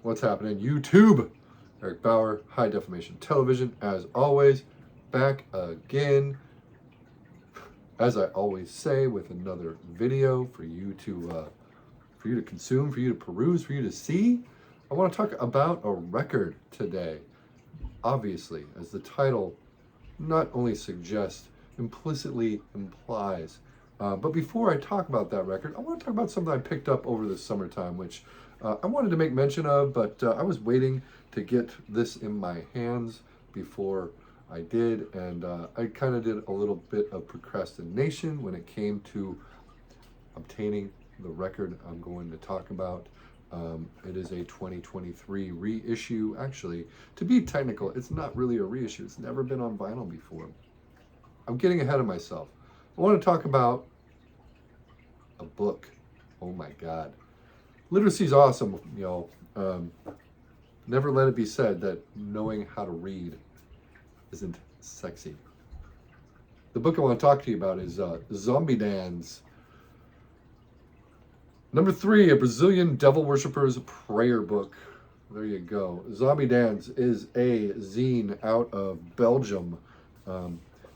What's happening? YouTube. Eric Bauer, High Definition Television, as always, back again, as I always say, with another video for you to consume, for you to peruse, for you to see. I want to talk about a record today. Obviously, as the title not only suggests, implicitly implies. But before I talk about that record, I want to talk about something I picked up over the summertime, which I wanted to make mention of, but I was waiting to get this in my hands before I did, and I kind of did a little bit of procrastination when it came to obtaining the record I'm going to talk about. It is a 2023 reissue. Actually, to be technical, it's not really a reissue. It's never been on vinyl before. I'm getting ahead of myself. I want to talk about a book. Oh my God. Literacy is awesome, never let it be said that knowing how to read isn't sexy. The book I want to talk to you about is Zombie Dance. Number 3, a Brazilian devil worshipper's prayer book. There you go. Zombie Dance is a zine out of Belgium.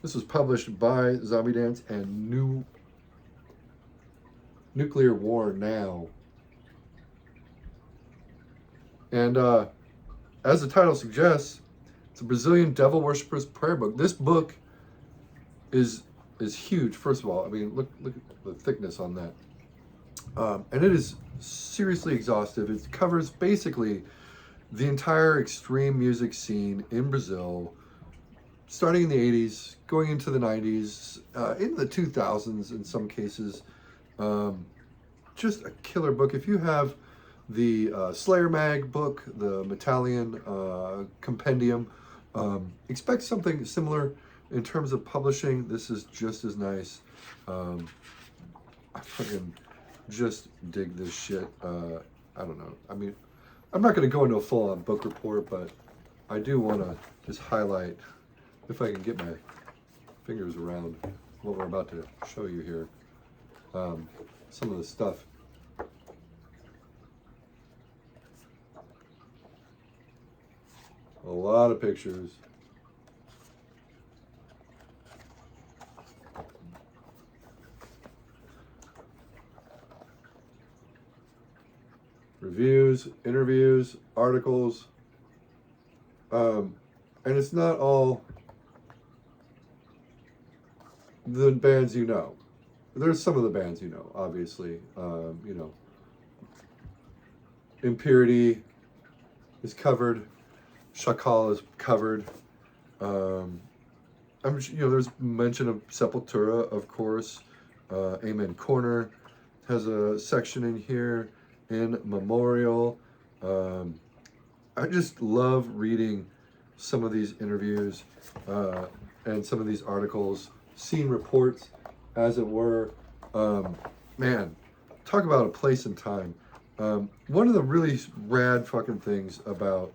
This was published by Zombie Dance and Nuclear War Now. And as the title suggests, it's a Brazilian devil worshipper's prayer book. This book is huge. First of all, I mean, look at the thickness on that. And it is seriously exhaustive. It covers basically the entire extreme music scene in Brazil, starting in the 80s, going into the 90s, in the 2000s in some cases. Just a killer book. If you have the Slayer Mag book, the Metallian compendium, expect something similar in terms of publishing. This is just as nice. I fucking just dig this shit. I don't know. I mean, I'm not going to go into a full-on book report, but I do want to just highlight, if I can get my fingers around what we're about to show you here, some of the stuff. A lot of pictures. Reviews, interviews, articles. And it's not all the bands you know. There's some of the bands you know, obviously. Impurity is covered. Chacal is covered. There's mention of Sepultura, of course. Amen Corner has a section in here. In memorial. I just love reading some of these interviews and some of these articles, scene reports, as it were. Man, talk about a place and time. One of the really rad fucking things about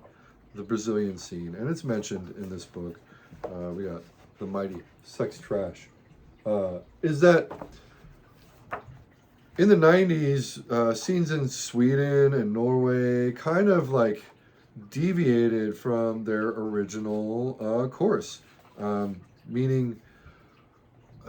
the Brazilian scene, and it's mentioned in this book, we got the mighty Sex Trash, is that in the 90s, scenes in Sweden and Norway kind of like deviated from their original course, meaning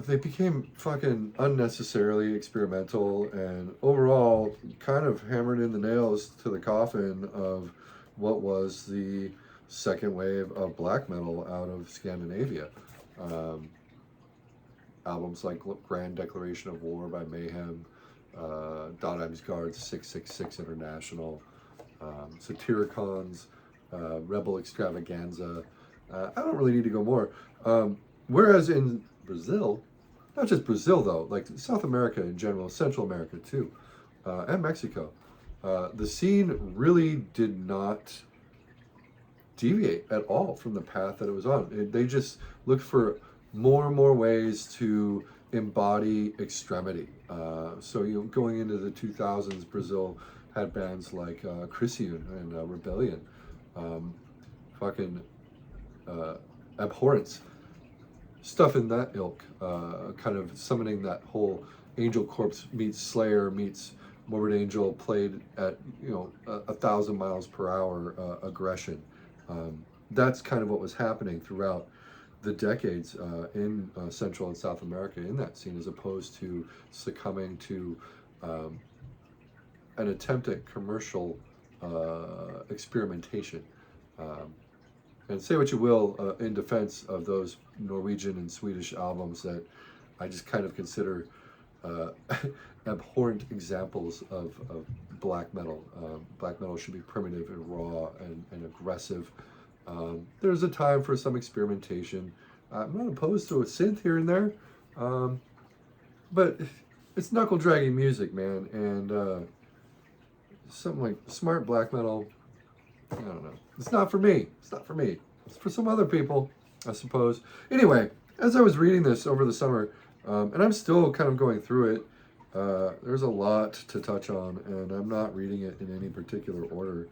they became fucking unnecessarily experimental and overall kind of hammered in the nails to the coffin of what was the second wave of black metal out of Scandinavia. Albums like Grand Declaration of War by Mayhem, Dodheimsgard's 666 International, Satyricons, Rebel Extravaganza. I don't really need to go more. Whereas in Brazil, not just Brazil though, like South America in general, Central America too, and Mexico, the scene really did not deviate at all from the path that it was on. They just looked for more and more ways to embody extremity. So going into the 2000s, Brazil had bands like Crisium and Rebellion, Abhorrence, stuff in that ilk, kind of summoning that whole Angel Corpse meets Slayer meets Morbid Angel played at 1,000 miles per hour aggression. That's kind of what was happening throughout the decades in Central and South America in that scene, as opposed to succumbing to an attempt at commercial experimentation. And say what you will in defense of those Norwegian and Swedish albums that I just kind of consider abhorrent examples of black metal. Black metal should be primitive and raw and aggressive. There's a time for some experimentation. I'm not opposed to a synth here and there, but it's knuckle dragging music, man, and something like smart black metal, I don't know. It's not for me. It's not for me. It's for some other people, I suppose. Anyway, as I was reading this over the summer, and I'm still kind of going through it, there's a lot to touch on, and I'm not reading it in any particular order.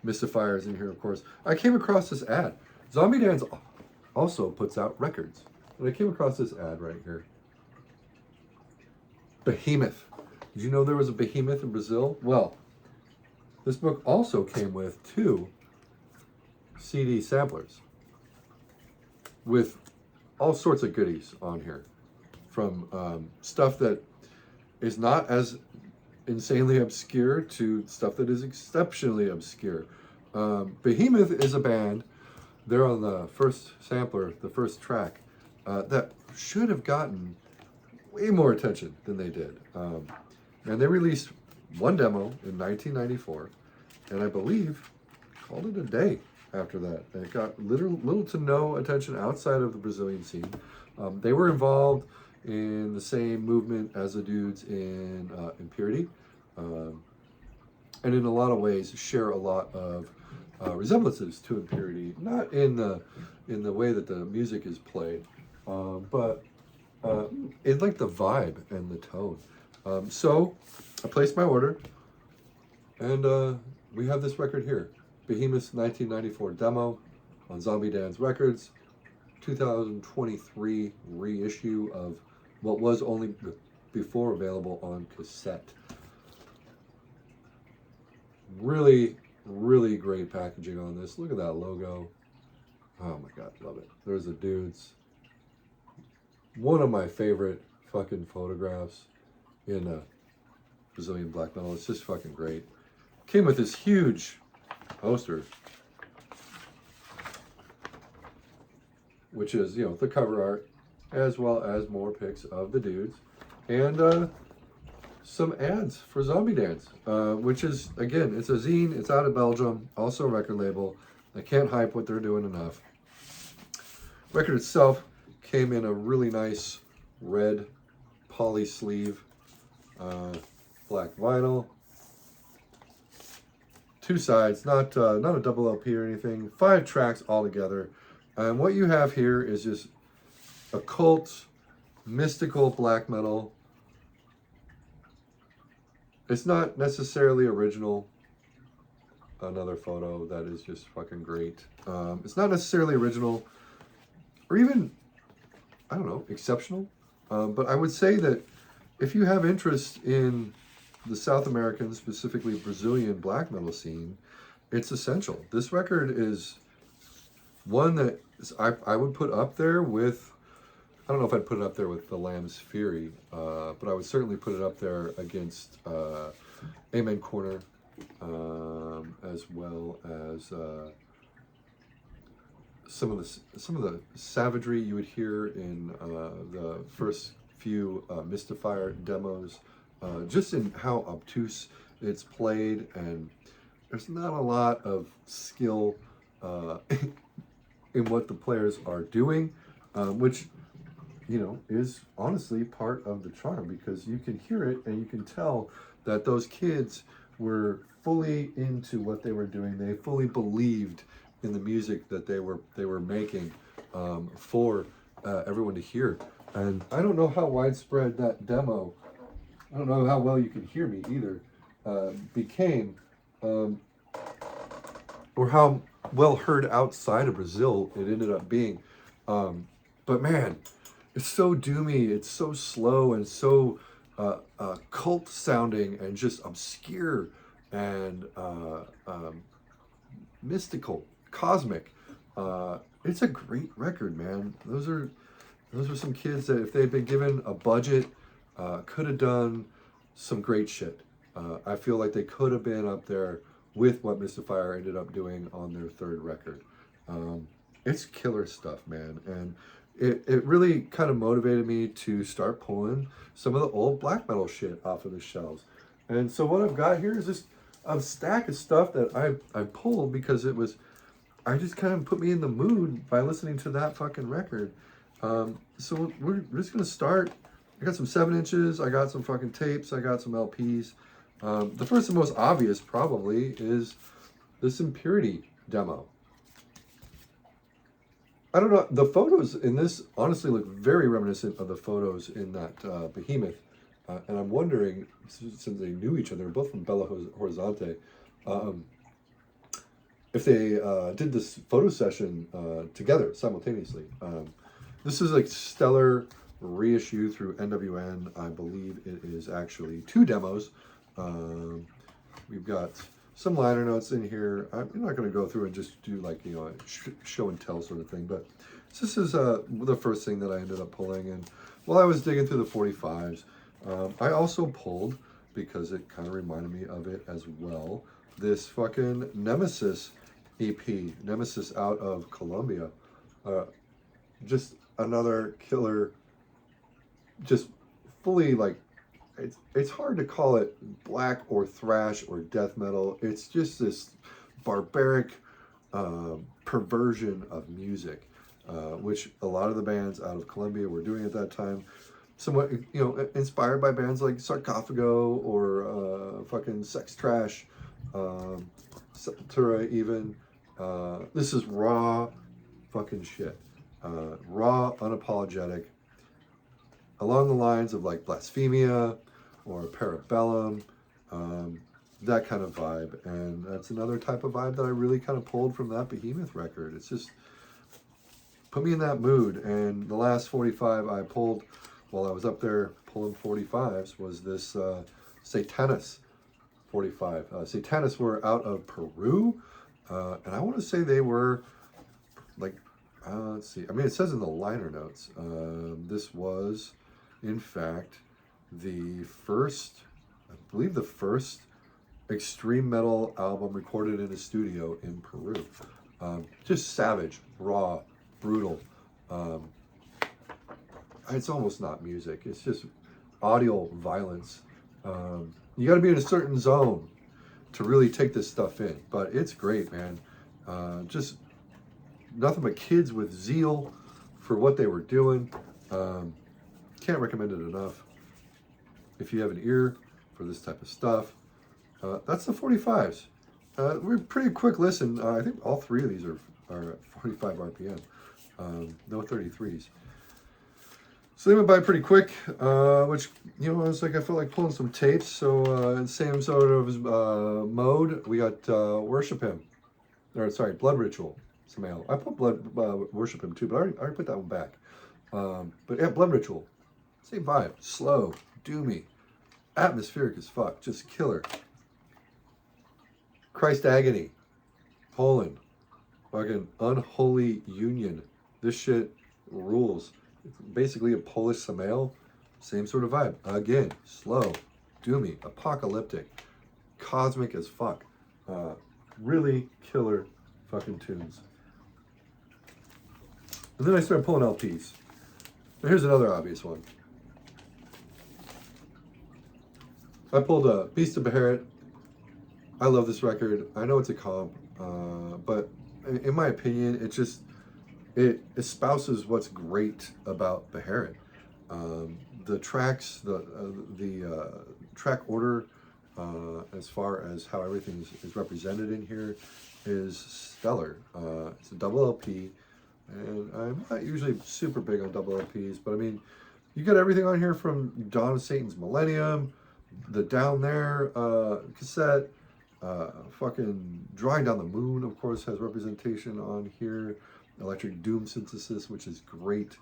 Mystifier is in here, of course. I came across this ad. Zombie Dance also puts out records. And I came across this ad right here. Behemoth. Did you know there was a Behemoth in Brazil? Well, this book also came with 2 CD samplers with all sorts of goodies on here, from stuff that is not as insanely obscure to stuff that is exceptionally obscure. Behemoth is a band. They're on the first sampler, the first track, that should have gotten way more attention than they did. And they released one demo in 1994, and I believe called it a day after that. And it got little to no attention outside of the Brazilian scene. They were involved in the same movement as the dudes in Impurity, and in a lot of ways share a lot of resemblances to Impurity. Not in the way that the music is played, but in like the vibe and the tone. So I placed my order, and we have this record here, Behemoth's 1994 demo on Zombie Dance Records, 2023 reissue of what was only before available on cassette. Really, really great packaging on this. Look at that logo. Oh my God, love it. There's the dudes. One of my favorite fucking photographs in Brazilian black metal. It's just fucking great. Came with this huge poster, which is, the cover art, as well as more pics of the dudes, and some ads for Zombie Dance, which is, again, it's a zine. It's out of Belgium, also a record label. I can't hype what they're doing enough. Record itself came in a really nice red poly sleeve, black vinyl, 2 sides, not a double LP or anything, 5 tracks altogether. And what you have here is just occult, mystical black metal. It's not necessarily original. Another photo that is just fucking great. It's not necessarily original, or even, I don't know, exceptional. But I would say that if you have interest in the South American, specifically Brazilian black metal scene, it's essential. This record is one that I would put up there with, I don't know if I'd put it up there with The Lamb's Fury, but I would certainly put it up there against Amen Corner, as well as some of the savagery you would hear in the first few Mystifier demos, just in how obtuse it's played, and there's not a lot of skill in what the players are doing, which is honestly part of the charm, because you can hear it and you can tell that those kids were fully into what they were doing. They fully believed in the music that they were making for everyone to hear. And I don't know how widespread that demo, I don't know how well you can hear me either, became, or how well heard outside of Brazil it ended up being. But man, it's so doomy, it's so slow and so cult sounding and just obscure and mystical, cosmic. It's a great record, man. Those are some kids that if they'd been given a budget, could have done some great shit. I feel like they could have been up there with what Mystifier ended up doing on their third record. It's killer stuff, man. And it really kind of motivated me to start pulling some of the old black metal shit off of the shelves. And so what I've got here is just a stack of stuff that I pulled because I just kind of put me in the mood by listening to that fucking record. So we're just going to start. I got some 7-inches, I got some fucking tapes, I got some LPs. The first and most obvious probably is this Impurity demo. I don't know, the photos in this honestly look very reminiscent of the photos in that Behemoth. And I'm wondering, since they knew each other, both from Belo Horizonte, if they did this photo session together simultaneously. This is like stellar reissue through NWN. I believe it is actually 2 demos. We've got some liner notes in here. I'm not going to go through and just do like, you know, a show and tell sort of thing, but this is the first thing that I ended up pulling. And while I was digging through the 45s, I also pulled, because it kind of reminded me of it as well, this fucking Nemesis EP, Nemesis out of Colombia. Just another killer, just fully like, it's hard to call it black or thrash or death metal. It's just this barbaric perversion of music, which a lot of the bands out of Colombia were doing at that time. Somewhat, you know, inspired by bands like Sarcophago or fucking Sex Trash, Sepultura even. This is raw fucking shit. Raw, unapologetic, along the lines of like Blasphemia or Parabellum, that kind of vibe. And that's another type of vibe that I really kind of pulled from that Behemoth record. It's just put me in that mood. And the last 45 I pulled while I was up there pulling 45s was this Satanis 45. Satanis were out of Peru, and I want to say they were like, let's see. I mean, it says in the liner notes, this was, in fact, the first, I believe the first extreme metal album recorded in a studio in Peru. Just savage, raw, brutal. It's almost not music. It's just audio violence. You got to be in a certain zone to really take this stuff in. But it's great, man. Just nothing but kids with zeal for what they were doing. Can't recommend it enough. If you have an ear for this type of stuff, that's the 45s. We're pretty quick listen. I think all 3 of these are at 45 RPM. No 33s. So they went by pretty quick, which, you know, it's like I felt like pulling some tapes. So same sort of mode. We got Worship Him. Or sorry, Blood Ritual. Samael. I put Blood Worship Him too, but I already put that one back. But yeah, Blood Ritual. Same vibe. Slow, doomy, atmospheric as fuck. Just killer. Christ Agony. Poland. Fucking Unholy Union. This shit rules. It's basically a Polish Samael. Same sort of vibe. Again, slow, doomy, apocalyptic, cosmic as fuck. Really killer fucking tunes. And then I started pulling LPs. Now here's another obvious one. I pulled Beast of Behemoth. I love this record. I know it's a comp, but in my opinion, it espouses what's great about Behemoth. The tracks, the track order, as far as how everything is represented in here, is stellar. It's a double LP, and I'm not usually super big on double LPs, but I mean, you got everything on here from Dawn of Satan's Millennium, the Down There cassette, fucking Drawing Down the Moon, of course, has representation on here. Electric Doom Synthesis, which is great.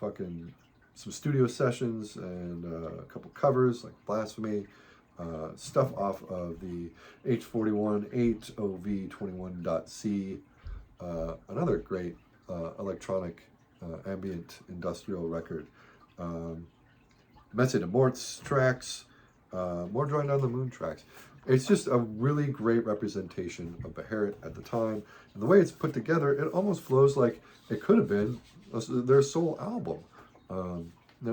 Fucking some studio sessions and a couple covers like Blasphemy, stuff off of the H41 8OV21.C, another great electronic ambient industrial record. Messe de Morts tracks, more Drawing Down the Moon tracks. It's just a really great representation of Behemoth at the time. And the way it's put together, it almost flows like it could have been their sole album. Now,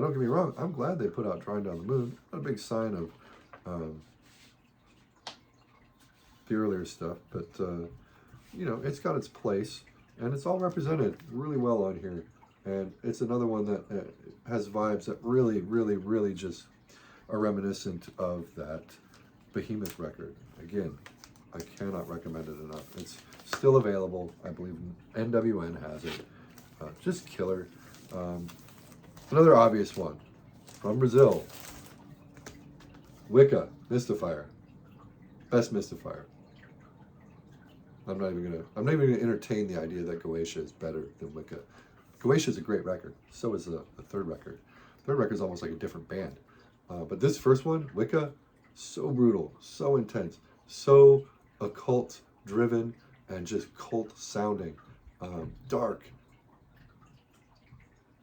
don't get me wrong, I'm glad they put out Drawing Down the Moon. Not a big sign of the earlier stuff, but, you know, it's got its place. And it's all represented really well on here. And it's another one that has vibes that really, really, really just are reminiscent of that Behemoth record. Again, I cannot recommend it enough. It's still available. I believe NWN has it. Just killer. Another obvious one from Brazil. Wicca, Mystifier. Best Mystifier. I'm not even gonna entertain the idea that Goetia is better than Wicca. Goetia is a great record. So is the third record. Third record is almost like a different band. But this first one, Wicca, so brutal, so intense, so occult driven, and just cult sounding, dark,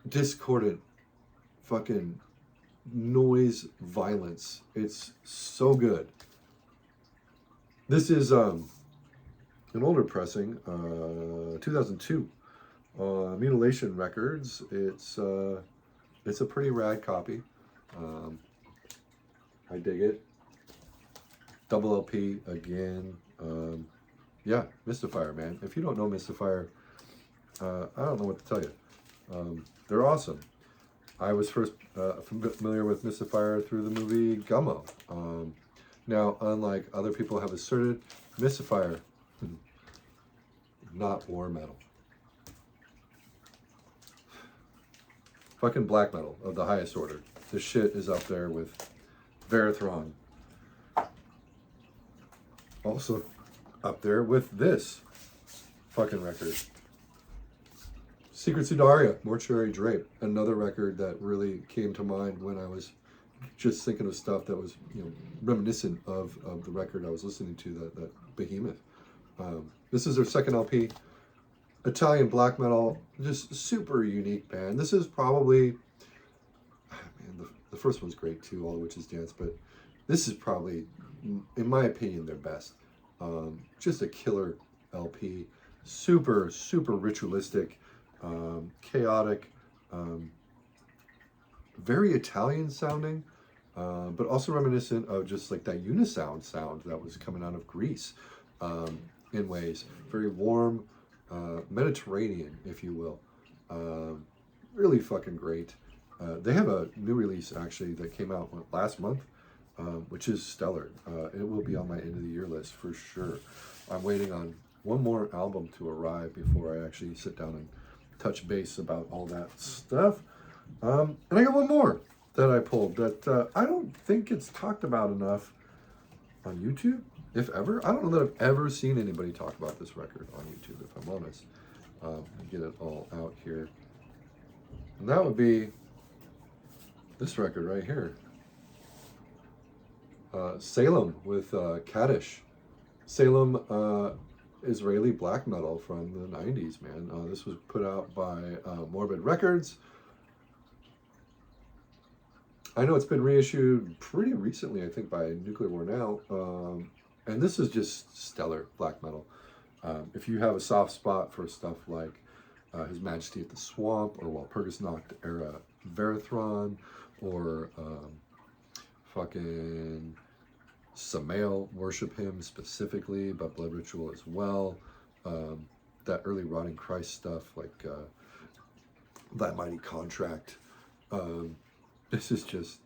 discordant, fucking noise violence. It's so good. This is an older pressing, 2002, Mutilation Records. It's a pretty rad copy. I dig it. Double LP again. Yeah, Mystifier, man. If you don't know Mystifier, I don't know what to tell you. They're awesome. I was first familiar with Mystifier through the movie Gummo. Now, unlike other people have asserted, Mystifier, not war metal. Fucking black metal of the highest order. This shit is up there with Verathron. Also up there with this fucking record. Secret Sudaria, Mortuary Drape. Another record that really came to mind when I was just thinking of stuff that was, you know, reminiscent of the record I was listening to, that Behemoth. This is their second LP. Italian black metal, just super unique band. This is probably, man, the first one's great too, All the Witches Dance, but this is probably, in my opinion, their best. Just a killer LP, super, super ritualistic, chaotic, very Italian sounding, but also reminiscent of just like that unisound sound that was coming out of Greece, in ways. Very warm, Mediterranean, if you will. Really fucking great. They have a new release actually that came out last month, which is stellar. It will be on my end of the year list for sure. I'm waiting on one more album to arrive before I actually sit down and touch base about all that stuff. And I got one more that I pulled that I don't think it's talked about enough on YouTube, if ever. I don't know that I've ever seen anybody talk about this record on YouTube, if I'm honest. Get it all out here. And that would be this record right here. Salem with Kaddish. Salem, Israeli black metal from the 90s, man. This was put out by Morbid Records. I know it's been reissued pretty recently, I think, by Nuclear War Now. And this is just stellar black metal. If you have a soft spot for stuff like His Majesty at the Swamp, or Walpurgis Nacht era Verathron, or fucking Samael, Worship Him specifically, but Blood Ritual as well. That early Rotting Christ stuff, like That Mighty Contract. This is just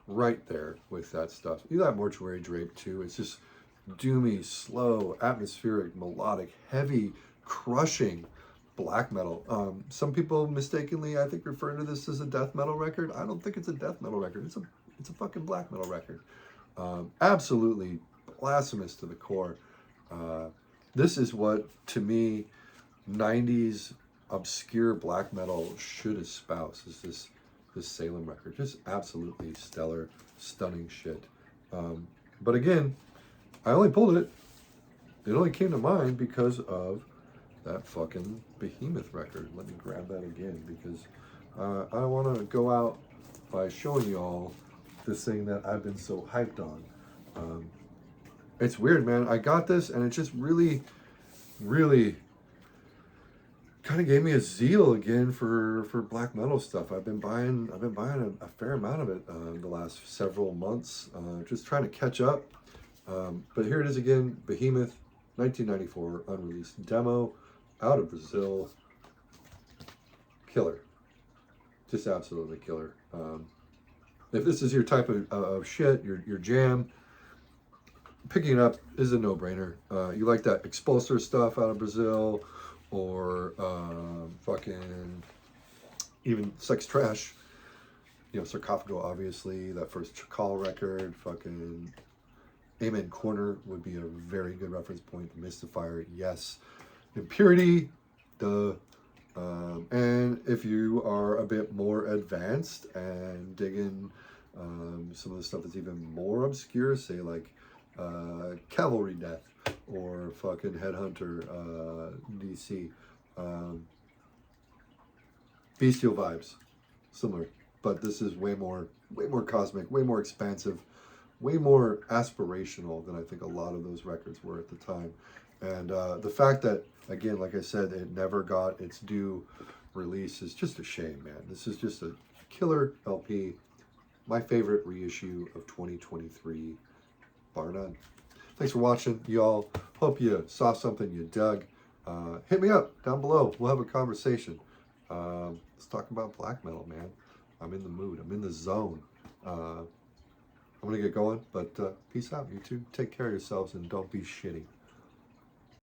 right there with that stuff. You got Mortuary Drape too. It's just doomy, slow, atmospheric, melodic, heavy, crushing black metal. Some people mistakenly, I think, refer to this as a death metal record. I don't think it's a death metal record. It's a fucking black metal record. Absolutely blasphemous to the core. This is what, to me, 90s obscure black metal should espouse, is this this Salem record. Just absolutely stellar, stunning shit. But again, I only pulled it. It only came to mind because of that fucking Behemoth record. Let me grab that again because I want to go out by showing you all this thing that I've been so hyped on. It's weird, man. I got this and it just really, really kind of gave me a zeal again for black metal stuff. I've been buying a fair amount of it the last several months, just trying to catch up. But here it is again, Behemoth, 1994, unreleased demo, out of Brazil. Killer, just absolutely killer. If this is your type of shit, your jam, picking it up is a no-brainer. You like that Expulsor stuff out of Brazil, or fucking even Sex Trash, you know, Sarcophago, obviously, that first Chakal record, fucking Amen Corner would be a very good reference point. Mystifier, yes. Impurity, duh. And if you are a bit more advanced and digging some of the stuff that's even more obscure, say like Cavalry Death or fucking Headhunter DC, Bestial vibes, similar, but this is way more cosmic, way more expansive, way more aspirational than I think a lot of those records were at the time. And the fact that, again, like I said, it never got its due release is just a shame, man. This is just a killer LP. My favorite reissue of 2023, bar none. Thanks for watching, y'all. Hope you saw something you dug. Hit me up down below. We'll have a conversation. Let's talk about black metal, man. I'm in the mood. I'm in the zone. I'm going to get going, but peace out, you two. Take care of yourselves and don't be shitty.